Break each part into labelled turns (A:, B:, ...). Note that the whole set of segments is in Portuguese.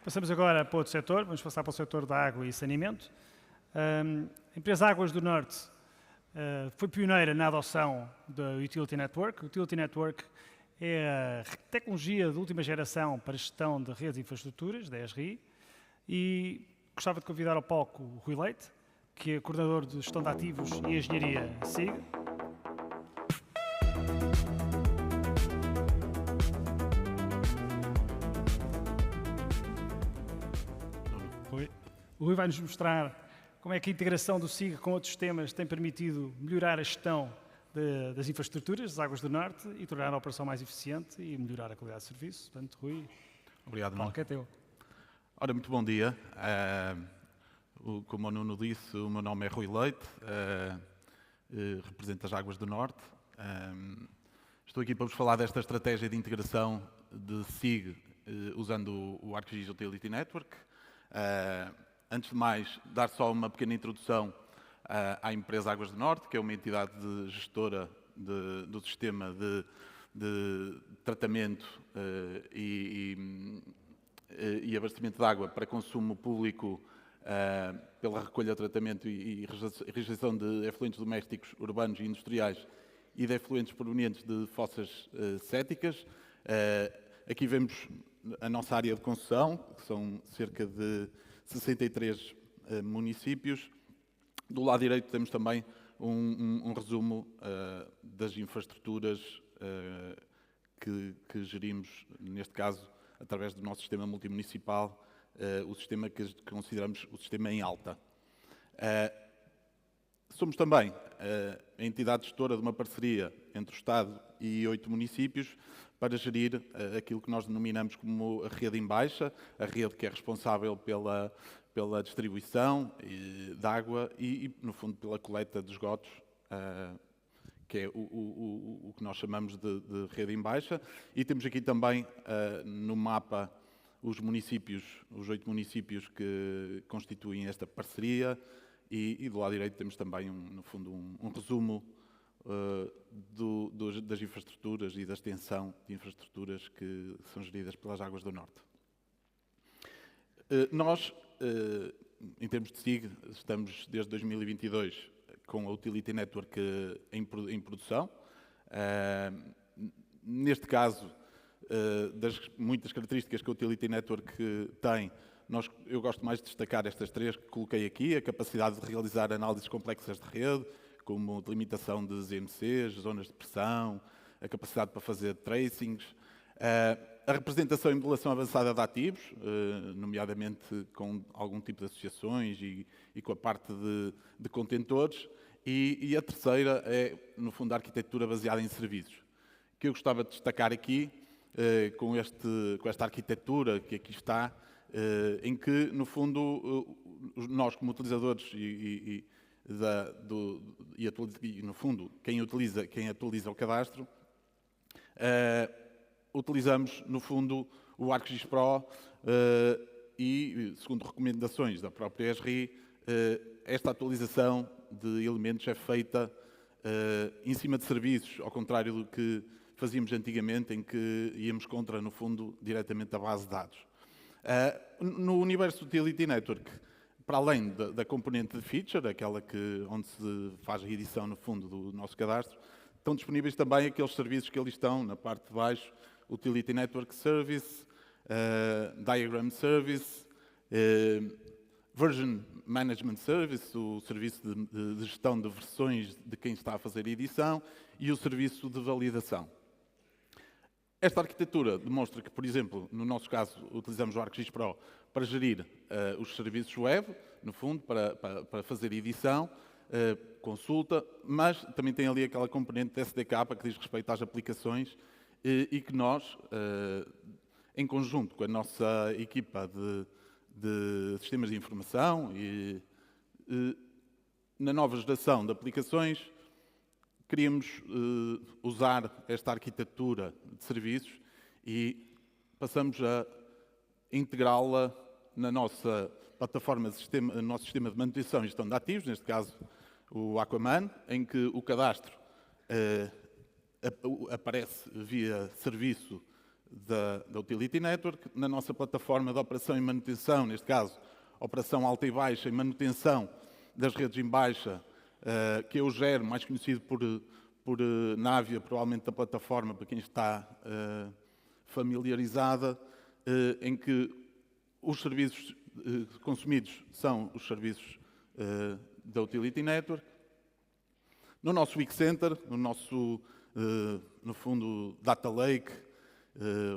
A: Passamos agora para outro setor, vamos passar para o setor da água e saneamento. A empresa Águas do Norte foi pioneira na adoção da Utility Network. O Utility Network é a tecnologia de última geração para a gestão de redes e infraestruturas, da ESRI, e gostava de convidar ao palco o Rui Leite, que é coordenador de gestão de ativos e engenharia SIG. O Rui vai nos mostrar como é que a integração do SIG com outros sistemas tem permitido melhorar a gestão das infraestruturas das Águas do Norte e tornar a operação mais eficiente e melhorar a qualidade de serviço. Portanto, Rui,
B: obrigado,
A: o palco é teu.
B: Ora, muito bom dia. Como o Nuno disse, o meu nome é Rui Leite, represento as Águas do Norte. Estou aqui para vos falar desta estratégia de integração de SIG usando o ArcGIS Utility Network. Antes de mais, dar só uma pequena introdução à empresa Águas do Norte, que é uma entidade gestora do sistema de tratamento e abastecimento de água para consumo público pela recolha, tratamento e rejeição de efluentes domésticos, urbanos e industriais e de efluentes provenientes de fossas céticas. Aqui vemos a nossa área de concessão, que são cerca de 63 municípios. Do lado direito temos também um resumo das infraestruturas que gerimos, neste caso, através do nosso sistema multimunicipal, o sistema que consideramos o sistema em alta. Somos também a entidade gestora de uma parceria entre o Estado e 8 municípios para gerir aquilo que nós denominamos como a rede em baixa, a rede que é responsável pela distribuição de água e, no fundo, pela coleta de esgotos, que é o que nós chamamos de rede em baixa. E temos aqui também no mapa os municípios, os 8 municípios que constituem esta parceria e do lado direito temos também, no fundo, um resumo das infraestruturas e da extensão de infraestruturas que são geridas pelas Águas do Norte. Nós, em termos de SIG, estamos desde 2022 com a Utility Network em produção. Neste caso, das muitas características que a Utility Network tem, eu gosto mais de destacar estas 3 que coloquei aqui: a capacidade de realizar análises complexas de rede, como delimitação de ZMCs, zonas de pressão, a capacidade para fazer tracings, a representação e modelação avançada de ativos, nomeadamente com algum tipo de associações e com a parte de contentores, e a terceira é, no fundo, a arquitetura baseada em serviços. O que eu gostava de destacar aqui, com esta arquitetura que aqui está, em que, no fundo, nós como utilizadores e no fundo, quem atualiza o cadastro, utilizamos, no fundo, o ArcGIS Pro e, segundo recomendações da própria ESRI, esta atualização de elementos é feita em cima de serviços, ao contrário do que fazíamos antigamente, em que íamos contra, no fundo, diretamente a base de dados. No universo Utility Network, para além da componente de feature, aquela onde se faz a edição, no fundo, do nosso cadastro, estão disponíveis também aqueles serviços que ali estão, na parte de baixo: Utility Network Service, Diagram Service, Version Management Service, o serviço de gestão de versões de quem está a fazer a edição, e o serviço de validação. Esta arquitetura demonstra que, por exemplo, no nosso caso, utilizamos o ArcGIS Pro para gerir os serviços web, no fundo, para fazer edição, consulta, mas também tem ali aquela componente de SDK que diz respeito às aplicações e que nós, em conjunto com a nossa equipa de sistemas de informação e na nova geração de aplicações, queríamos usar esta arquitetura de serviços e passamos a integrá-la na nossa plataforma no nosso sistema de manutenção e gestão de ativos, neste caso o Aquaman, em que o cadastro aparece via serviço da Utility Network. Na nossa plataforma de operação e manutenção, neste caso, operação alta e baixa e manutenção das redes em baixa, que eu gero, mais conhecido por Navia, provavelmente da plataforma, para quem está familiarizada, em que os serviços consumidos são os serviços da Utility Network. No nosso Wix Center, no nosso, no fundo, Data Lake,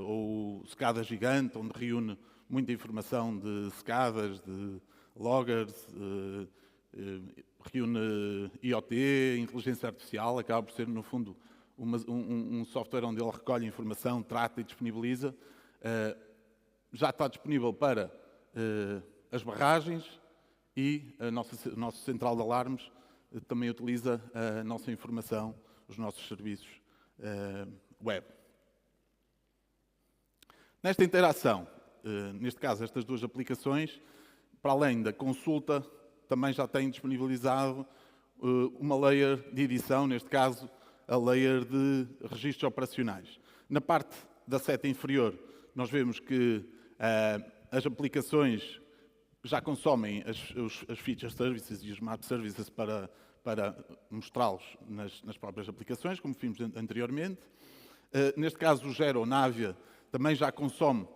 B: ou SCADA gigante, onde reúne muita informação de SCADAs, de loggers, reúne IoT, inteligência artificial, acaba por ser, no fundo, um software onde ele recolhe informação, trata e disponibiliza. Já está disponível para as barragens e a nossa central de alarmes também utiliza a nossa informação, os nossos serviços web. Nesta interação, neste caso, estas duas aplicações, para além da consulta, também já têm disponibilizado uma layer de edição, neste caso, a layer de registros operacionais. Na parte da seta inferior, nós vemos que as aplicações já consomem as feature services e os map services para mostrá-los nas próprias aplicações, como vimos anteriormente. Neste caso, o Gero Navia também já consome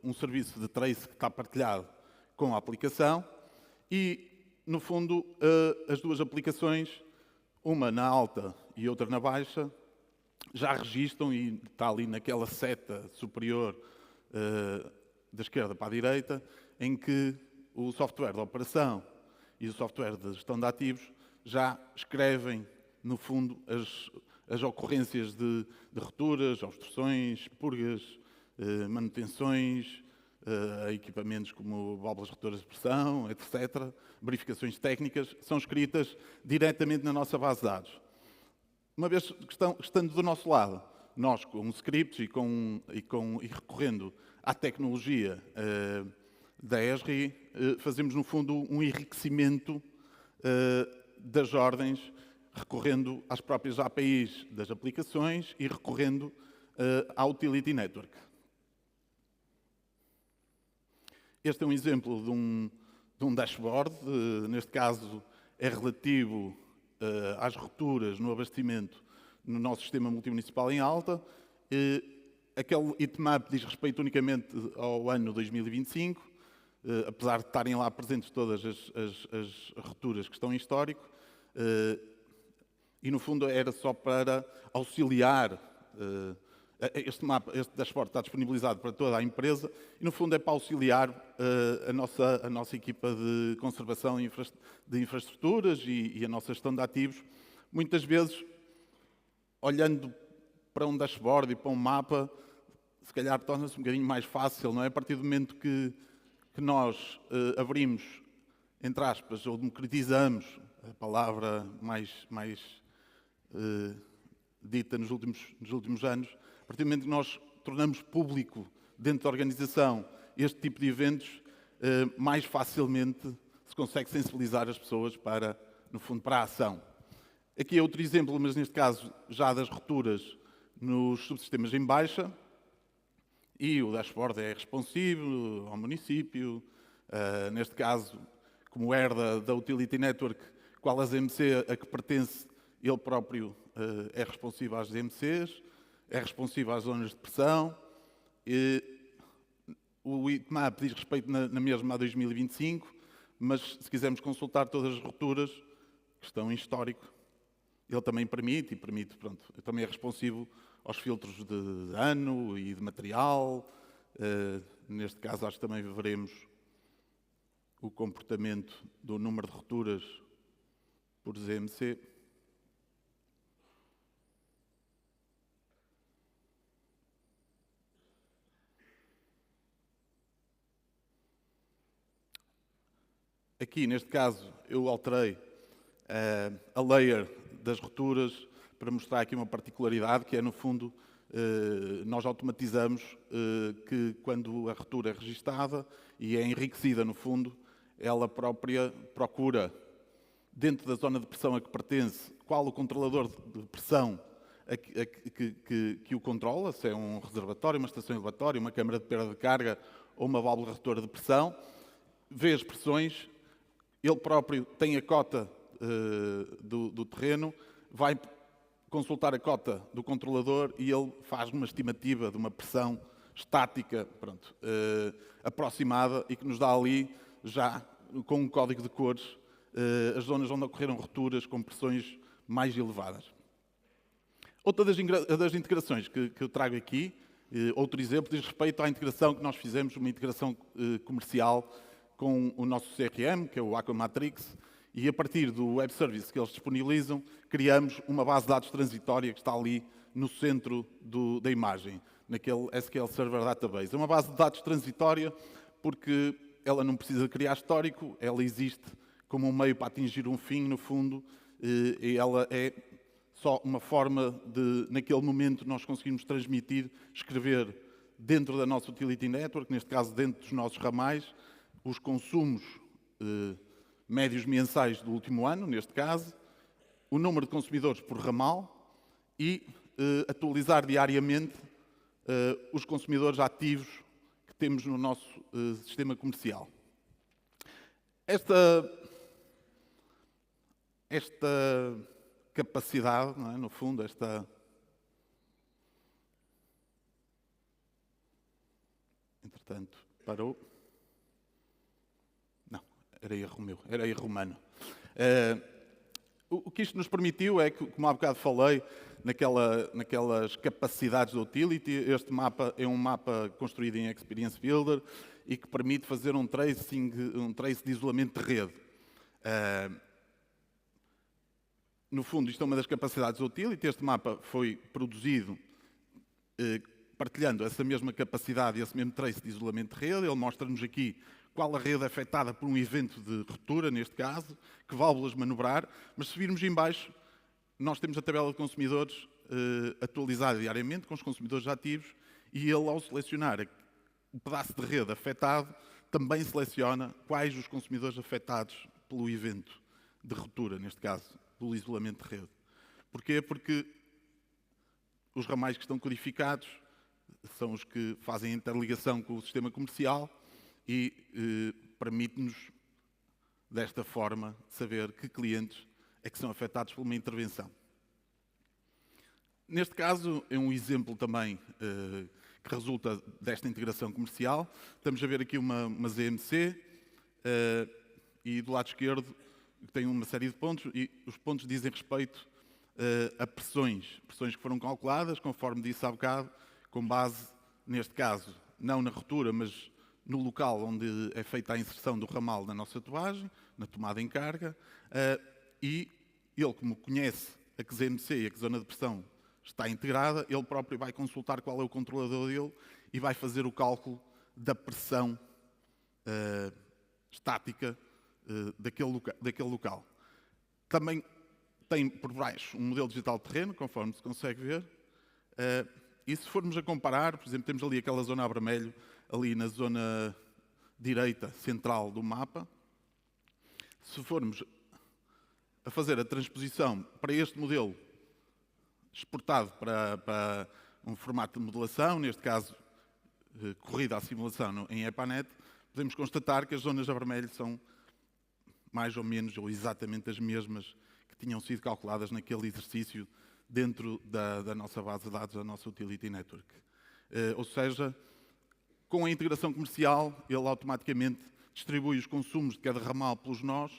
B: um serviço de trace que está partilhado com a aplicação e, no fundo, as duas aplicações, uma na alta e outra na baixa, já registram e está ali naquela seta superior da esquerda para a direita, em que o software de operação e o software de gestão de ativos já escrevem, no fundo, as ocorrências de rupturas, obstruções, purgas, manutenções, equipamentos como válvulas redutoras de pressão, etc. Verificações técnicas, são escritas diretamente na nossa base de dados. Uma vez que estando do nosso lado, nós com scripts e recorrendo à tecnologia da ESRI, fazemos, no fundo, um enriquecimento das ordens, recorrendo às próprias APIs das aplicações e recorrendo à Utility Network. Este é um exemplo de um dashboard, neste caso é relativo às rupturas no abastecimento no nosso sistema multimunicipal em Alta. Aquele heatmap diz respeito unicamente ao ano 2025, apesar de estarem lá presentes todas as rupturas que estão em histórico, e no fundo era só para auxiliar. Este dashboard está disponibilizado para toda a empresa e, no fundo, é para auxiliar a nossa equipa de conservação de infraestruturas e a nossa gestão de ativos. Muitas vezes, olhando para um dashboard e para um mapa, se calhar torna-se um bocadinho mais fácil, não é? A partir do momento que nós abrimos, entre aspas, ou democratizamos, a palavra mais dita nos últimos anos, a partir do momento que nós tornamos público dentro da organização este tipo de eventos, mais facilmente se consegue sensibilizar as pessoas para, no fundo, para a ação. Aqui é outro exemplo, mas neste caso já das rupturas nos subsistemas em baixa, e o dashboard é responsive ao município, neste caso, como herda da Utility Network, qual a ZMC a que pertence, ele próprio é responsivo às ZMCs, é responsivo às zonas de pressão. O heatmap diz respeito na mesma a 2025, mas se quisermos consultar todas as rupturas que estão em histórico, ele também permite, pronto, também é responsivo aos filtros de ano e de material. Neste caso, acho que também veremos o comportamento do número de rupturas por ZMC. Aqui, neste caso, eu alterei a layer das rupturas para mostrar aqui uma particularidade, que é, no fundo, nós automatizamos que quando a ruptura é registada e é enriquecida, no fundo, ela própria procura, dentro da zona de pressão a que pertence, qual o controlador de pressão que o controla, se é um reservatório, uma estação elevatória, uma câmara de perda de carga ou uma válvula redutora de pressão, vê as pressões, ele próprio tem a cota do terreno, vai consultar a cota do controlador e ele faz uma estimativa de uma pressão estática, pronto, aproximada e que nos dá ali, já com um código de cores, as zonas onde ocorreram rupturas com pressões mais elevadas. Outra das integrações que eu trago aqui, outro exemplo, diz respeito à integração que nós fizemos, uma integração comercial com o nosso CRM, que é o Aquamatrix, e a partir do web service que eles disponibilizam, criamos uma base de dados transitória que está ali no centro da imagem, naquele SQL Server Database. É uma base de dados transitória porque ela não precisa criar histórico, ela existe como um meio para atingir um fim, no fundo, e ela é só uma forma de, naquele momento, nós conseguirmos transmitir, escrever dentro da nossa Utility Network, neste caso dentro dos nossos ramais, os consumos médios mensais do último ano, neste caso, o número de consumidores por ramal e atualizar diariamente os consumidores ativos que temos no nosso sistema comercial. Esta capacidade, não é? No fundo, Entretanto, parou. Não, era erro meu, era erro humano. O que isto nos permitiu é que, como há bocado falei, naquelas capacidades da utility, este mapa é um mapa construído em Experience Builder e que permite fazer um trace de isolamento de rede. No fundo, isto é uma das capacidades da utility. Este mapa foi produzido partilhando essa mesma capacidade e esse mesmo trace de isolamento de rede. Ele mostra-nos aqui qual a rede é afetada por um evento de ruptura, neste caso, que válvulas manobrar, mas se virmos em baixo, nós temos a tabela de consumidores atualizada diariamente com os consumidores ativos e ele, ao selecionar o pedaço de rede afetado, também seleciona quais os consumidores afetados pelo evento de ruptura, neste caso, pelo isolamento de rede. Porquê? Porque os ramais que estão codificados são os que fazem a interligação com o sistema comercial e permite-nos, desta forma, saber que clientes é que são afetados por uma intervenção. Neste caso, é um exemplo também que resulta desta integração comercial. Estamos a ver aqui uma ZMC e do lado esquerdo tem uma série de pontos e os pontos dizem respeito a pressões que foram calculadas, conforme disse há bocado, com base, neste caso, não na ruptura, mas no local onde é feita a inserção do ramal na nossa toagem, na tomada em carga, e ele, como conhece a que ZMC e a que zona de pressão está integrada, ele próprio vai consultar qual é o controlador dele e vai fazer o cálculo da pressão estática daquele local. Também tem por baixo um modelo digital de terreno, conforme se consegue ver, e se formos a comparar, por exemplo, temos ali aquela zona a vermelho, ali na zona direita central do mapa. Se formos a fazer a transposição para este modelo exportado para um formato de modelação, neste caso corrida à simulação em EPANET, podemos constatar que as zonas a vermelho são mais ou menos ou exatamente as mesmas que tinham sido calculadas naquele exercício dentro da nossa base de dados, da nossa Utility Network. Ou seja, com a integração comercial, ele automaticamente distribui os consumos de cada ramal pelos nós,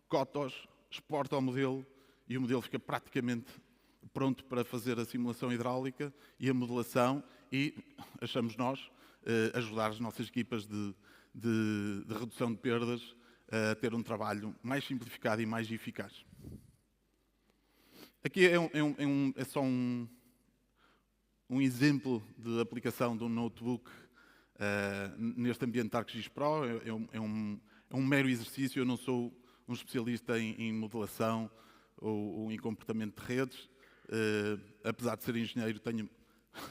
B: cota-os, exporta ao modelo e o modelo fica praticamente pronto para fazer a simulação hidráulica e a modelação e, achamos nós, ajudar as nossas equipas de redução de perdas a ter um trabalho mais simplificado e mais eficaz. Aqui é só um exemplo de aplicação de um notebook neste ambiente ArcGIS Pro. É um mero exercício, eu não sou um especialista em modelação ou em comportamento de redes. Apesar de ser engenheiro, tenho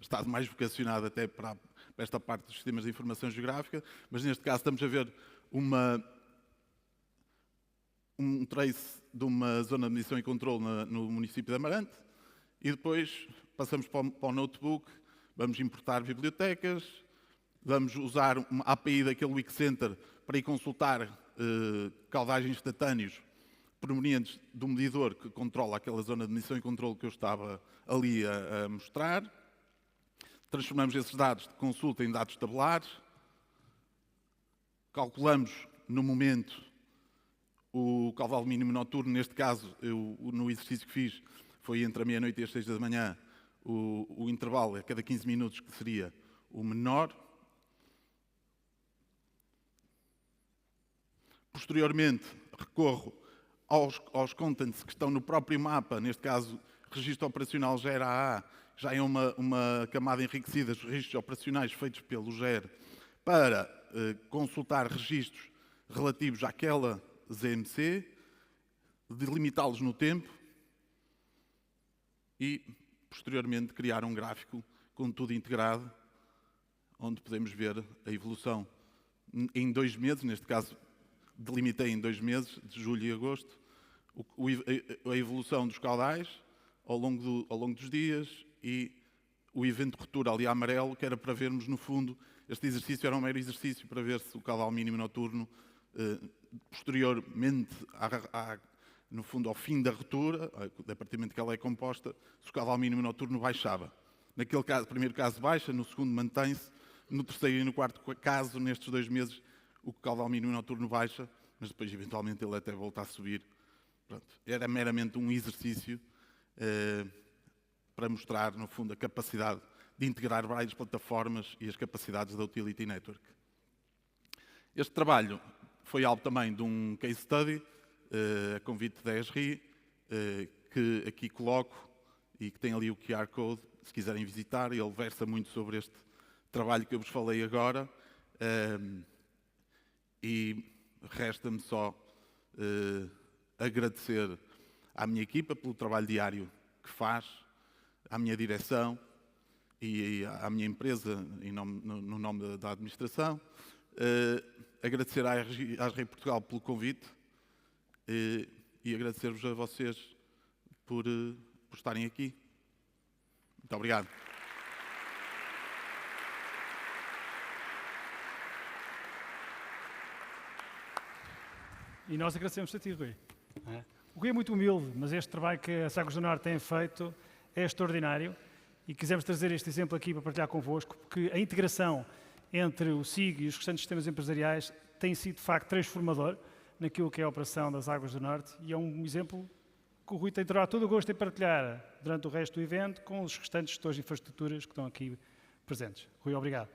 B: estado mais vocacionado até para esta parte dos sistemas de informação geográfica, mas neste caso estamos a ver um trace de uma zona de medição e controle no município de Amarante E depois passamos para o notebook, vamos importar bibliotecas, vamos usar uma API daquele Wikicenter para ir consultar caudagens instantâneos provenientes do medidor que controla aquela zona de medição e controle que eu estava ali a mostrar. Transformamos esses dados de consulta em dados tabulares. Calculamos, no momento, o caudal mínimo noturno. Neste caso, no exercício que fiz, foi entre a meia-noite e as 6 da manhã, o intervalo a cada 15 minutos, que seria o menor. Posteriormente, recorro aos contents que estão no próprio mapa, neste caso, registro operacional GER-AA, já é uma camada enriquecida dos registros operacionais feitos pelo GER, para consultar registros relativos àquela ZMC, delimitá-los no tempo e, posteriormente, criar um gráfico com tudo integrado, onde podemos ver a evolução em 2 meses, neste caso delimitei em 2 meses, de julho e agosto, a evolução dos caudais ao longo dos dias e o evento de ruptura ali a amarelo, que era para vermos, no fundo, este exercício era um mero exercício para ver se o caudal mínimo noturno, posteriormente, no fundo, ao fim da ruptura, a partir do momento que ela é composta, se o caudal mínimo noturno baixava. Naquele caso, primeiro caso baixa, no segundo mantém-se, no terceiro e no quarto caso, nestes 2 meses, o caudal mínimo noturno baixa, mas depois, eventualmente, ele até volta a subir. Pronto. Era meramente um exercício para mostrar, no fundo, a capacidade de integrar várias plataformas e as capacidades da Utility Network. Este trabalho foi alvo também de um case study, a convite da ESRI, que aqui coloco e que tem ali o QR Code, se quiserem visitar. Ele versa muito sobre este trabalho que eu vos falei agora. E resta-me só agradecer à minha equipa pelo trabalho diário que faz, à minha direção e à minha empresa no nome da administração. Agradecer à ESRI Portugal pelo convite e agradecer-vos a vocês por estarem aqui. Muito obrigado.
A: E nós agradecemos a ti, Rui. O Rui é muito humilde, mas este trabalho que a Águas do Norte tem feito é extraordinário e quisemos trazer este exemplo aqui para partilhar convosco, porque a integração entre o SIG e os restantes sistemas empresariais tem sido, de facto, transformador naquilo que é a operação das Águas do Norte e é um exemplo que o Rui terá todo o gosto em partilhar durante o resto do evento com os restantes gestores de infraestruturas que estão aqui presentes. Rui, obrigado.